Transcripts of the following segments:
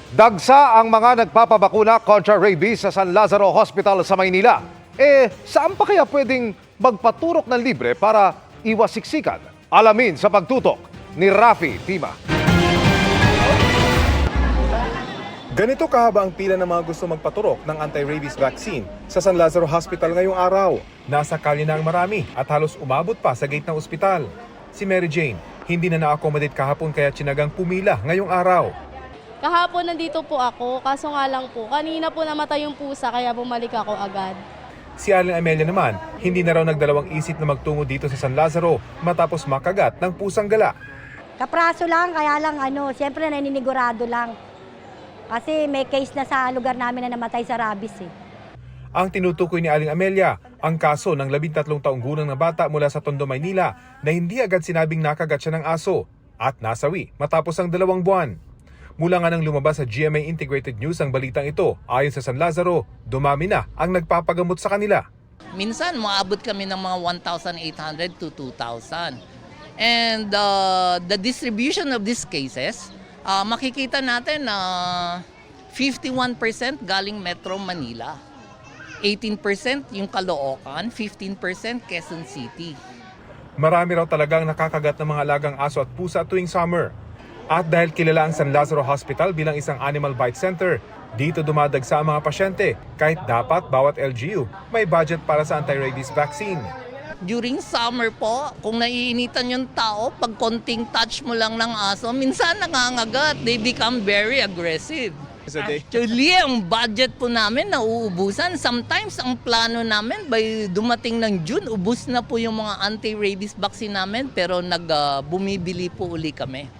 Dagsa ang mga nagpapabakuna kontra rabies sa San Lazaro Hospital sa Maynila. Saan pa kaya pwedeng magpaturok ng libre para iwas siksikan? Alamin sa pagtutok ni Rafi Tima. Ganito kahaba ang pila ng mga gusto magpaturok ng anti-rabies vaccine sa San Lazaro Hospital ngayong araw. Nasa kalye na ang marami at halos umabot pa sa gate ng ospital. Si Mary Jane, hindi na na-accommodate kahapon kaya tsinagang pumila ngayong araw. Kahapon nandito po ako, kaso nga lang po, kanina po namatay yung pusa kaya bumalik ako agad. Si Aling Amelia naman, hindi na raw nagdalawang isip na magtungo dito sa San Lazaro matapos makagat ng pusang gala. Kapraso lang, kaya lang siyempre naninigurado lang. Kasi may case na sa lugar namin na namatay sa rabies eh. Ang tinutukoy ni Aling Amelia, ang kaso ng 13 taong gulang na bata mula sa Tondo, Maynila na hindi agad sinabing nakagat siya ng aso at nasawi matapos ang 2 buwan. Mula nga nang lumabas sa GMA Integrated News ang balitang ito, ayon sa San Lazaro, dumami na ang nagpapagamot sa kanila. Minsan, maabot kami ng mga 1,800 to 2,000. And the distribution of these cases, makikita natin na 51% galing Metro Manila, 18% yung Caloocan, 15% Quezon City. Marami raw talagang nakakagat ng mga alagang aso at pusa tuwing summer. At dahil kilala ang San Lazaro Hospital bilang isang animal bite center, dito dumadagsa ang mga pasyente kahit dapat bawat LGU may budget para sa anti-rabies vaccine. During summer po, kung naiinitan yung tao, pag konting touch mo lang ng aso, minsan nangangagat, they become very aggressive. Actually, ang budget po namin nauubusan. Sometimes ang plano namin by dumating ng June, ubus na po yung mga anti-rabies vaccine namin pero bumibili po uli kami.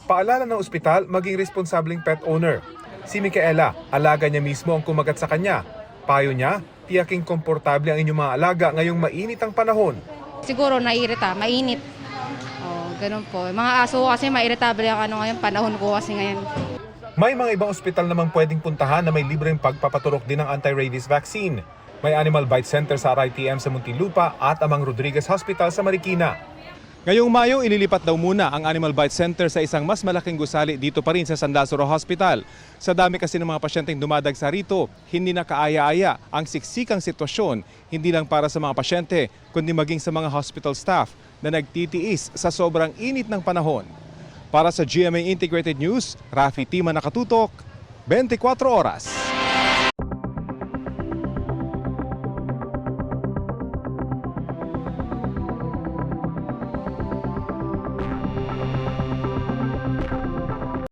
Paalala ng ospital maging responsableng pet owner. Si Micaela, alaga niya mismo ang kumagat sa kanya. Payo niya, tiyaking komportable ang inyong mga alaga ngayong mainit ang panahon. Siguro naiirita, mainit. Ganun po. Mga aso kasi mairitable ang ngayon, panahon ko kasi ngayon. May mga ibang ospital namang pwedeng puntahan na may libreng pagpapaturok din ng anti-rabies vaccine. May animal bite center sa RITM sa Muntinlupa at Amang Rodriguez Hospital sa Marikina. Ngayong Mayo, ililipat daw muna ang Animal Bite Center sa isang mas malaking gusali dito pa rin sa San Lazaro Hospital. Sa dami kasi ng mga pasyenteng dumadagsa rito, hindi na kaaya-aya ang siksikang sitwasyon, hindi lang para sa mga pasyente, kundi maging sa mga hospital staff na nagtitiis sa sobrang init ng panahon. Para sa GMA Integrated News, Rafi Tima nakatutok, 24 oras.